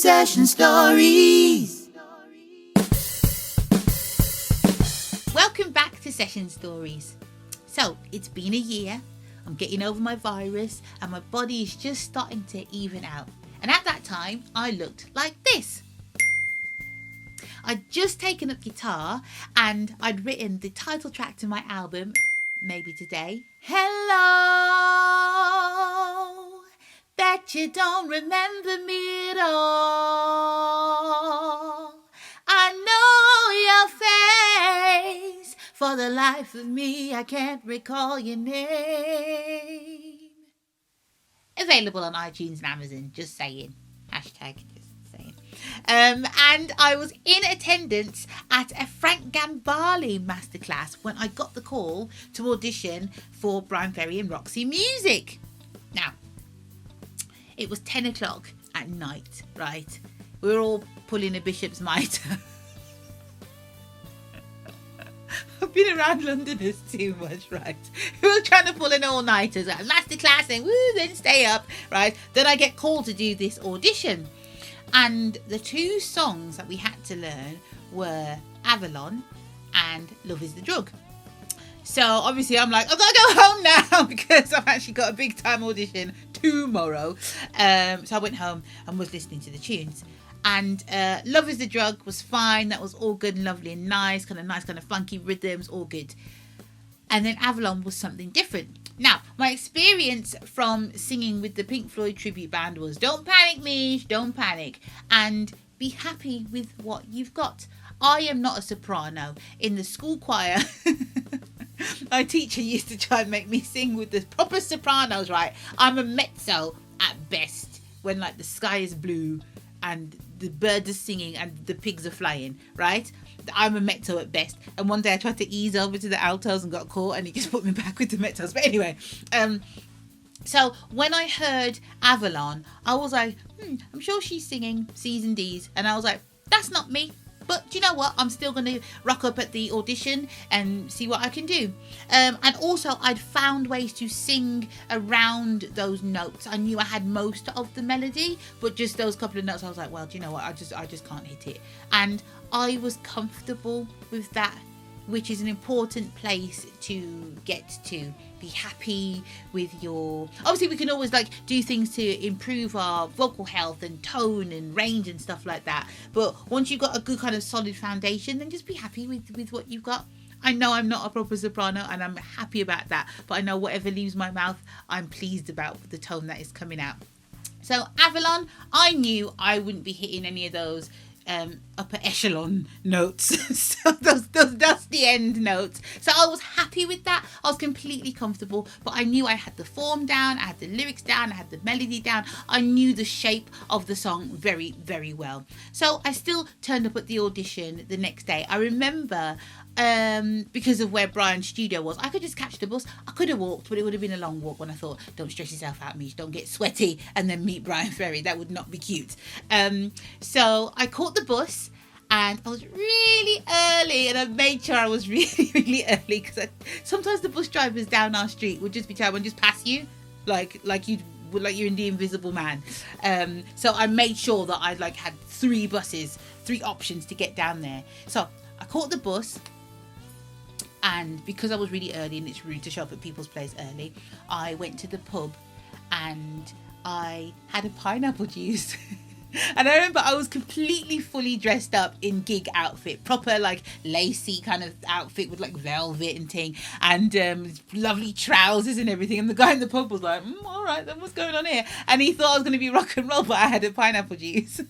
Session Stories. Welcome back to Session Stories. So, it's been a year. I'm getting over my virus and my body is just starting to even out. And at that time, I looked like this. I'd just taken up guitar and I'd written the title track to my album, Maybe Today. Hello, bet you don't remember me at all. I know your face, for the life of me I can't recall your name. Available on iTunes and Amazon, just saying. Hashtag just saying. And I was in attendance at a Frank Gambale masterclass when I got the call to audition for Bryan Ferry and Roxy music. Now, it was 10 o'clock at night, right? We were all pulling a bishop's mitre. I've been around Londoners too much, right? We were trying to pull an all-nighters, like masterclass and woo, then stay up, right? Then I get called to do this audition. And the two songs that we had to learn were Avalon and Love is the Drug. So obviously I'm like, I've got to go home now because I've actually got a big time audition tomorrow. So I went home and was listening to the tunes. And Love is the Drug was fine. That was all good and lovely and nice, kind of funky rhythms, all good. And then Avalon was something different. Now, my experience from singing with the Pink Floyd tribute band was don't panic, Mish, don't panic. And be happy with what you've got. I am not a soprano. In the school choir, my teacher used to try and make me sing with the proper sopranos, right? I'm a mezzo at best when like the sky is blue and the birds are singing and the pigs are flying, right? I'm a mezzo at best. And one day I tried to ease over to the altos and got caught and he just put me back with the mezzos. But anyway, so when I heard Avalon, I was like, I'm sure she's singing C's and D's. And I was like, that's not me. But do you know what? I'm still going to rock up at the audition and see what I can do. And also, I'd found ways to sing around those notes. I knew I had most of the melody, but just those couple of notes, I was like, well, do you know what? I just can't hit it. And I was comfortable with that, which is an important place to get to. Be happy with your... Obviously, we can always do things to improve our vocal health and tone and range and stuff like that. But once you've got a good kind of solid foundation, then just be happy with what you've got. I know I'm not a proper soprano and I'm happy about that. But I know whatever leaves my mouth, I'm pleased about the tone that is coming out. So Avalon, I knew I wouldn't be hitting any of those upper echelon notes, so those dusty end notes. So I was happy with that. I was completely comfortable, but I knew I had the form down, I had the lyrics down, I had the melody down. I knew the shape of the song very, very well. So I still turned up at the audition the next day. I remember because of where Bryan's studio was, I could just catch the bus. I could have walked, but it would have been a long walk when I thought, don't stress yourself out, Mish, don't get sweaty and then meet Bryan Ferry. That would not be cute. So I caught the bus and I was really early, and I made sure I was really, really early because sometimes the bus drivers down our street would just be trying to just pass you like you're in The Invisible Man. So I made sure that I had three options to get down there. So I caught the bus. And because I was really early and it's rude to show up at people's place early, I went to the pub and I had a pineapple juice. And I remember I was completely fully dressed up in gig outfit, proper lacy kind of outfit with velvet and thing, and lovely trousers and everything. And the guy in the pub was like, all right, then what's going on here? And he thought I was going to be rock and roll, but I had a pineapple juice.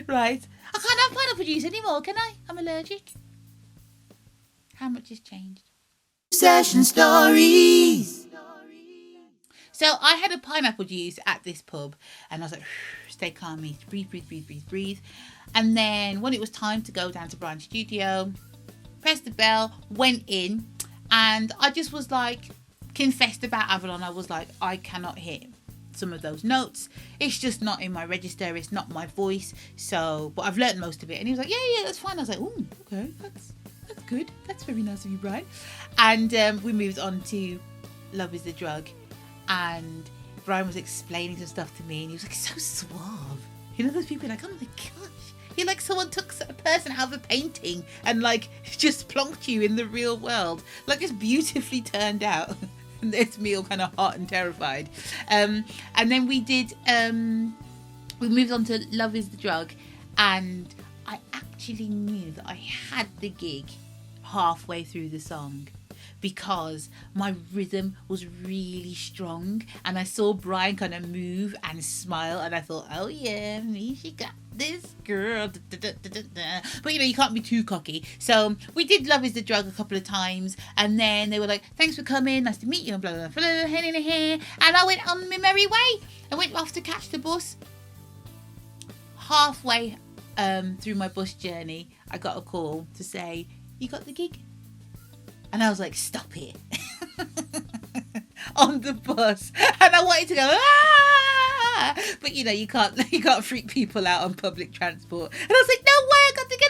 Right. I can't have pineapple juice anymore, can I? I'm allergic. How much has changed? Session Stories. So I had a pineapple juice at this pub and I was like, stay calm, Mish, breathe. And then when it was time to go down to Bryan's studio, pressed the bell, went in, and I just was confessed about Avalon. I was like, I cannot hit some of those notes. It's just not in my register. It's not my voice. So, but I've learned most of it. And he was like, yeah, that's fine. I was like, oh, okay, that's good. That's very nice of you, Bryan. And we moved on to Love is the Drug. And Bryan was explaining some stuff to me and he was so suave. You know, those people are like, oh my gosh. You're like someone took a person out of a painting and like just plonked you in the real world. Like it's beautifully turned out. And there's me all kind of hot and terrified. And then we moved on to Love is the Drug. And I actually knew that I had the gig halfway through the song, because my rhythm was really strong and I saw Bryan kind of move and smile and I thought, oh yeah, she got this girl. But you know, you can't be too cocky. So we did Love is the Drug a couple of times, and then they were like, thanks for coming, nice to meet you, and blah blah blah, and I went on my merry way. I went off to catch the bus. Halfway through my bus journey, I got a call to say, you got the gig? And I was like, stop it. On the bus. And I wanted to go, ah! But you know, you can't freak people out on public transport. And I was like, no way, I got the gig.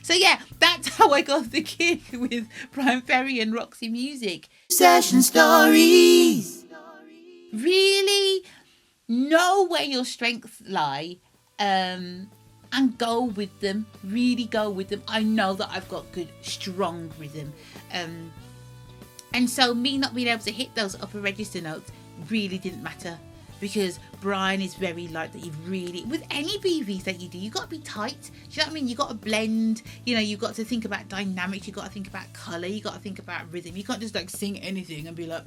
So yeah, that's how I got the gig with Bryan Ferry and Roxy Music. Session stories. Really know where your strengths lie. And go with them, really go with them. I know that I've got good, strong rhythm. And so me not being able to hit those upper register notes really didn't matter, because Bryan is very like that. You've really, with any BVs that you do, you've got to be tight. Do you know what I mean? You've got to blend, you know, you've got to think about dynamics, you've got to think about colour, you've got to think about rhythm. You can't just like sing anything and be like,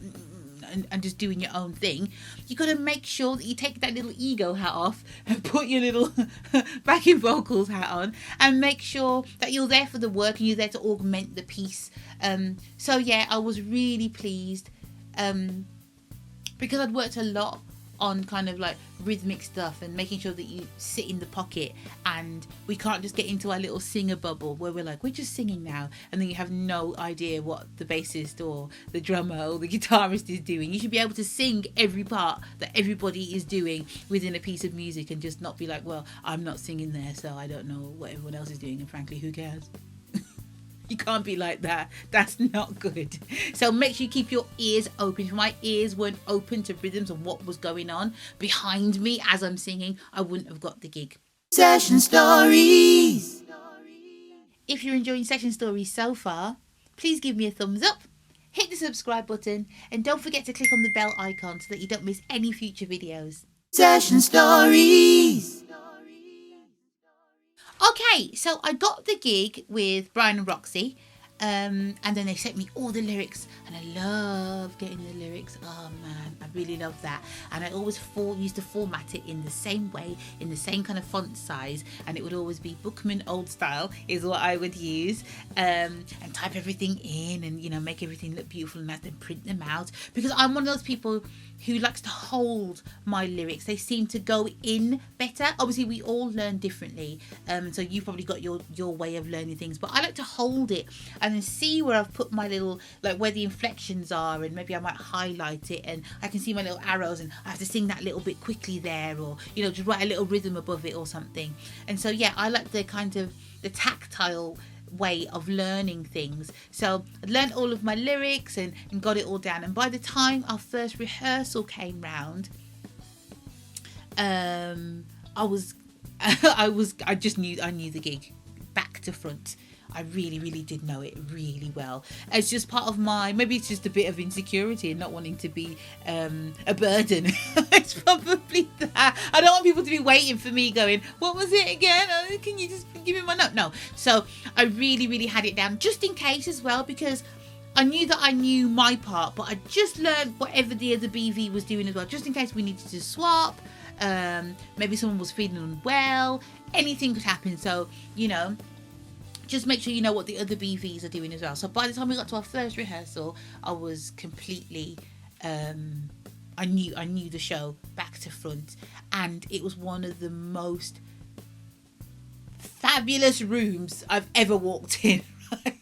and just doing your own thing. You got to make sure that you take that little ego hat off and put your little backing vocals hat on, and make sure that you're there for the work and you're there to augment the piece. So yeah, I was really pleased because I'd worked a lot on kind of like rhythmic stuff and making sure that you sit in the pocket, and we can't just get into our little singer bubble where we're like, we're just singing now, and then you have no idea what the bassist or the drummer or the guitarist is doing. You should be able to sing every part that everybody is doing within a piece of music, and just not be like, well, I'm not singing there, so I don't know what everyone else is doing, and frankly, who cares? You can't be like that. That's not good. So make sure you keep your ears open. If my ears weren't open to rhythms and what was going on behind me as I'm singing, I wouldn't have got the gig. Session stories. If you're enjoying Session Stories so far, please give me a thumbs up, hit the subscribe button, and don't forget to click on the bell icon so that you don't miss any future videos. Session stories. Okay, so I got the gig with Bryan and Roxy, and then they sent me all the lyrics, and I love getting the lyrics. Oh man, I really love that. And I always used to format it in the same way, in the same kind of font size, and it would always be Bookman old style is what I would use, and type everything in, and you know, make everything look beautiful, and then print them out, because I'm one of those people who likes to hold my lyrics. They seem to go in better. Obviously we all learn differently, so you've probably got your way of learning things, but I like to hold it and then see where I've put my little, like where the inflections are, and maybe I might highlight it, and I can see my little arrows, and I have to sing that little bit quickly there, or you know, just write a little rhythm above it or something. And so yeah, I like the kind of the tactile way of learning things. So I learned all of my lyrics and got it all down, and by the time our first rehearsal came round, I knew the gig back to front. I really did know it really well. It's just part of maybe it's just a bit of insecurity and not wanting to be a burden. It's probably that. I don't want people to be waiting for me going, what was it again? Oh, can you just give me my note? No. So I really had it down, just in case as well, because I knew that I knew my part, but I just learned whatever the other BV was doing as well, just in case we needed to swap. Maybe someone was feeling unwell. Anything could happen. So, you know, just make sure you know what the other BVs are doing as well. So by the time we got to our first rehearsal, I was completely, I knew the show back to front, and it was one of the most fabulous rooms I've ever walked in. Right?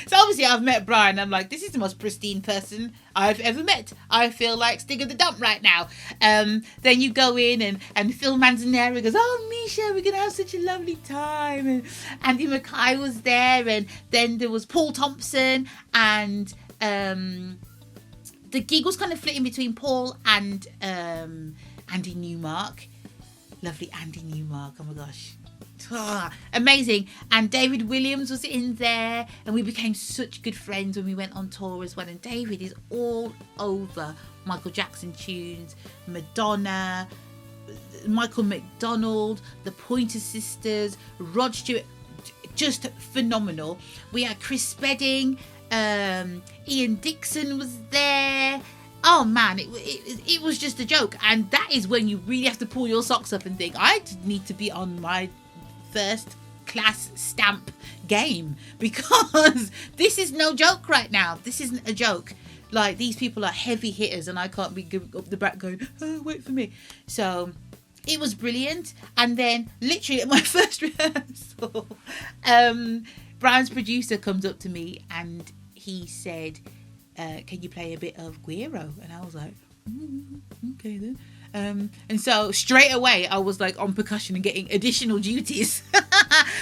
So obviously I've met Bryan. I'm like, this is the most pristine person I've ever met. I feel like Stig of the Dump right now. Then you go in and Phil Manzanera goes, oh Misha, we're gonna have such a lovely time. And Andy Mackay was there, and then there was Paul Thompson, and the gig was kind of flitting between Paul and Andy Newmark. lovely Andy Newmark. Oh my gosh. Amazing. And David Williams was in there, and we became such good friends when we went on tour as well. And David is all over Michael Jackson tunes, Madonna, Michael McDonald, the Pointer Sisters, Rod Stewart, just phenomenal. We had Chris Spedding, Ian Dixon was there. Oh man, it was just a joke. And that is when you really have to pull your socks up and think, I need to be on my first class stamp game, because this is no joke right now. This isn't a joke. Like, these people are heavy hitters, and I can't be giving up the back going, oh, wait for me. So it was brilliant. And then literally at my first rehearsal, Brian's producer comes up to me and he said, can you play a bit of Guiro? And I was like, okay then. And so straight away I was like on percussion and getting additional duties,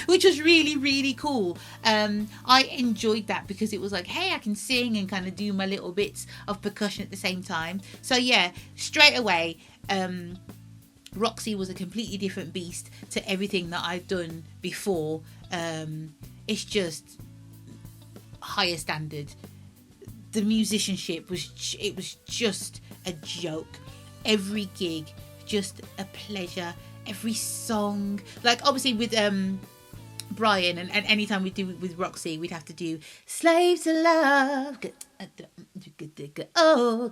which was really, really cool. I enjoyed that because it was like, hey, I can sing and kind of do my little bits of percussion at the same time. So yeah, straight away, Roxy was a completely different beast to everything that I've done before. It's just higher standard. The musicianship was just a joke. Every gig, just a pleasure. Every song, like obviously with Bryan and anytime we do with Roxy, we'd have to do Slave to Love. Oh,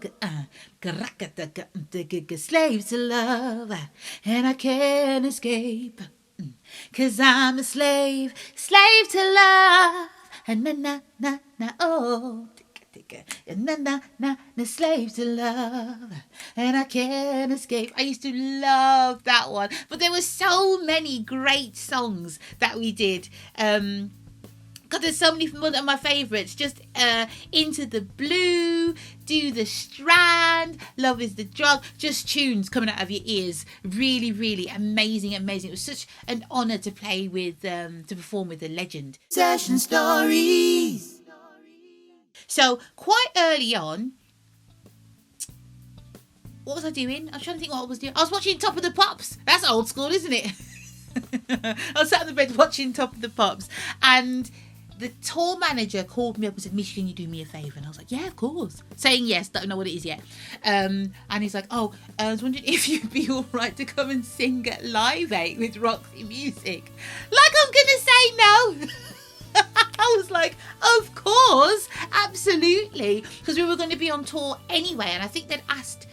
slave to love, and I can't escape, 'cause I'm a slave to love, and na oh. Na slave to love, and I can't escape. I used to love that one, but there were so many great songs that we did. God, there's so many of my favourites. Just Into the Blue, Do the Strand, Love is the Drug. Just tunes coming out of your ears. Really, really amazing. It was such an honour to play with, to perform with a legend. Session Stories. So quite early on, what was I doing? I was trying to think what I was doing. I was watching Top of the Pops. That's old school, isn't it? I was sat in the bed watching Top of the Pops, and the tour manager called me up and said, Mish, can you do me a favour? And I was like, yeah, of course. Saying yes, don't know what it is yet. And he's like, I was wondering if you'd be all right to come and sing at Live 8 with Roxy Music. Like I'm going to say no. I was like, of course, absolutely, because we were going to be on tour anyway, and I think they'd asked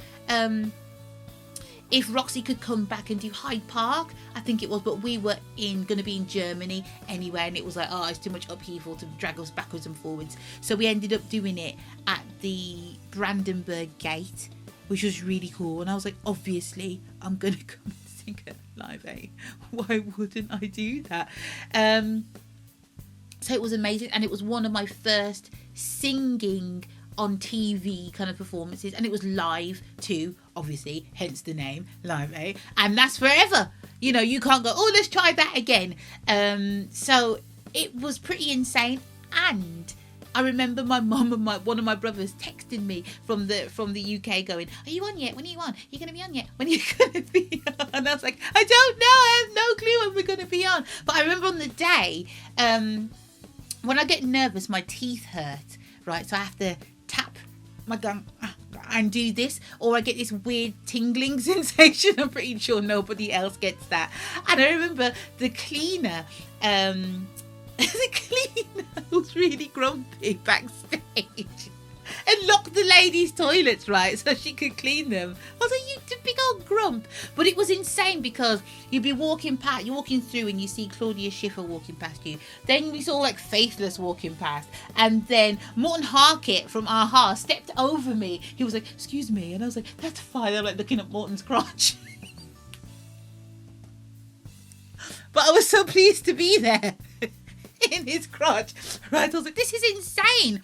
if Roxy could come back and do Hyde Park, I think it was, but we were going to be in Germany anyway, and it was like, it's too much upheaval to drag us backwards and forwards, so we ended up doing it at the Brandenburg Gate, which was really cool, and I was like, obviously, I'm going to come and sing at Live 8. Why wouldn't I do that? So it was amazing, and it was one of my first singing on TV kind of performances, and it was live too, obviously, hence the name, Live 8, and that's forever. You know, you can't go, let's try that again. So it was pretty insane, and I remember my mum and one of my brothers texting me from the UK going, are you on yet? When are you on? You're going to be on yet? When are you going to be on? And I was like, I don't know. I have no clue when we're going to be on. But I remember on the day, when I get nervous, my teeth hurt, right? So I have to tap my gum and do this, or I get this weird tingling sensation. I'm pretty sure nobody else gets that. And I remember the cleaner, was really grumpy backstage and locked the ladies' toilets, right, so she could clean them. I was like, you big old grump. But it was insane because you'd be walking through and you see Claudia Schiffer walking past you. Then we saw like Faithless walking past, and then Morton Harkett from Aha stepped over me. He was like, excuse me, and I was like, that's fine. I'm like looking at Morton's crotch. But I was so pleased to be there in his crotch, right? I was like, this is insane.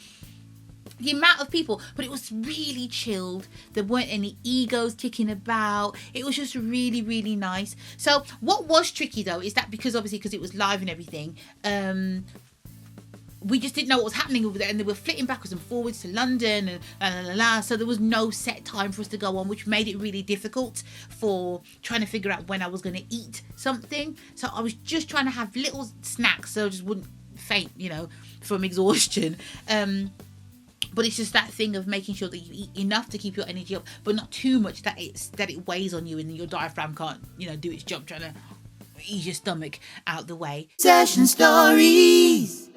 The amount of people, but it was really chilled. There weren't any egos kicking about. It was just really, really nice. So what was tricky though is that because it was live and everything, we just didn't know what was happening over there, and they were flitting backwards and forwards to London and so there was no set time for us to go on, which made it really difficult for trying to figure out when I was going to eat something. So I was just trying to have little snacks so I just wouldn't faint, from exhaustion. But it's just that thing of making sure that you eat enough to keep your energy up, but not too much that it weighs on you and your diaphragm can't, do its job trying to ease your stomach out the way. Session stories.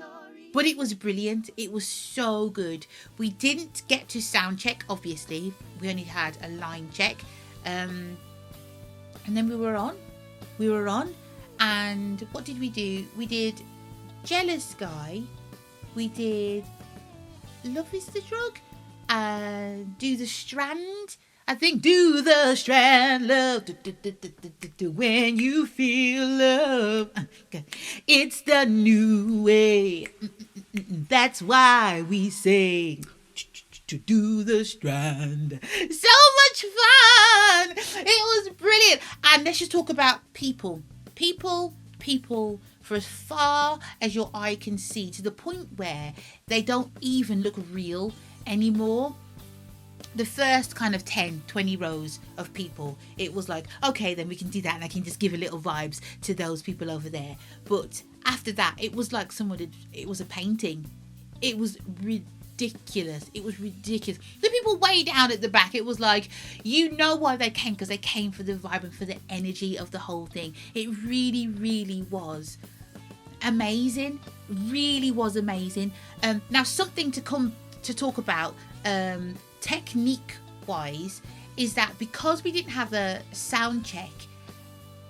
But it was brilliant. It was so good. We didn't get to sound check, obviously. We only had a line check. And then we were on. And what did we do? We did Jealous Guy. We did Love is the Drug. Do the Strand. I think do the strand, love, when you feel love. It's the new way. That's why we say to do the strand. So much fun. It was brilliant. And let's just talk about people. People for as far as your eye can see, to the point where they don't even look real anymore. The first kind of 10, 20 rows of people, it was like, okay, then we can do that, and I can just give a little vibes to those people over there. But after that, it was like it was a painting. It was ridiculous. The people way down at the back, it was like, why they came, because they came for the vibe and for the energy of the whole thing. It really, really was amazing. Really was amazing. Now, something to talk about, technique wise, is that because we didn't have a sound check,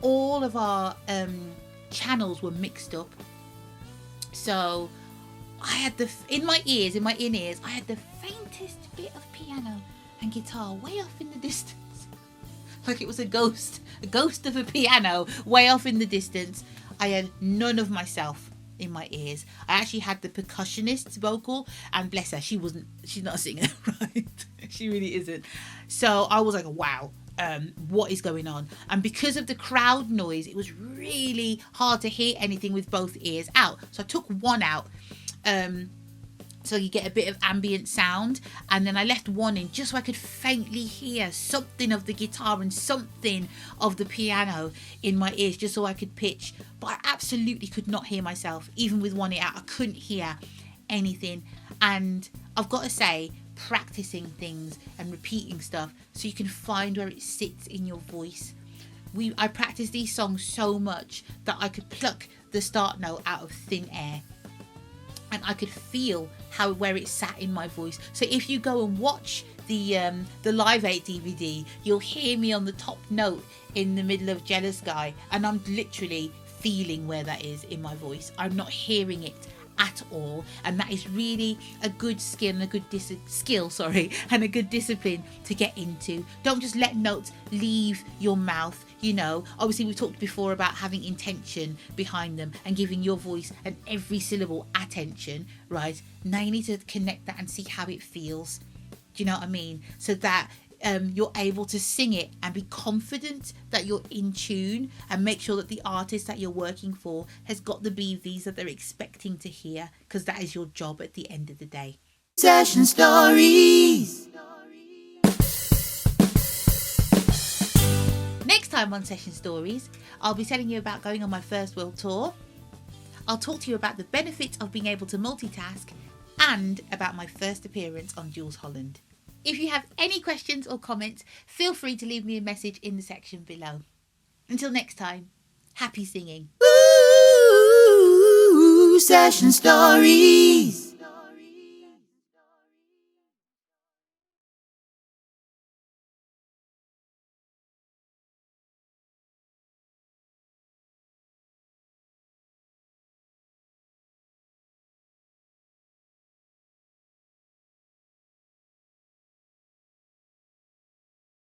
all of our channels were mixed up. So I had in my in-ears I had the faintest bit of piano and guitar way off in the distance, like it was a ghost of a piano way off in the distance. I had none of myself in my ears. I actually had the percussionist's vocal, and bless her, she's not a singer, right? She really isn't. So I was like, wow, what is going on? And because of the crowd noise, it was really hard to hear anything with both ears out. So I took one out, so you get a bit of ambient sound, and then I left one in just so I could faintly hear something of the guitar and something of the piano in my ears, just so I could pitch. But I absolutely could not hear myself, even with one ear out. I couldn't hear anything. And I've got to say, practicing things and repeating stuff so you can find where it sits in your voice. I practiced these songs so much that I could pluck the start note out of thin air, and I could feel where it sat in my voice. So if you go and watch the Live 8 DVD, you'll hear me on the top note in the middle of Jealous Guy, and I'm literally feeling where that is in my voice. I'm not hearing it at all, and that is really a good skill and a good and a good discipline to get into. Don't just let notes leave your mouth. Obviously we talked before about having intention behind them and giving your voice and every syllable attention, right? Now you need to connect that and see how it feels. Do you know what I mean? So that you're able to sing it and be confident that you're in tune, and make sure that the artist that you're working for has got the BVs that they're expecting to hear, because that is your job at the end of the day. Session stories. Next time on Session Stories, I'll be telling you about going on my first world tour. I'll talk to you about the benefits of being able to multitask, and about my first appearance on Jules Holland. If you have any questions or comments, feel free to leave me a message in the section below. Until next time, happy singing. Ooh, Session stories.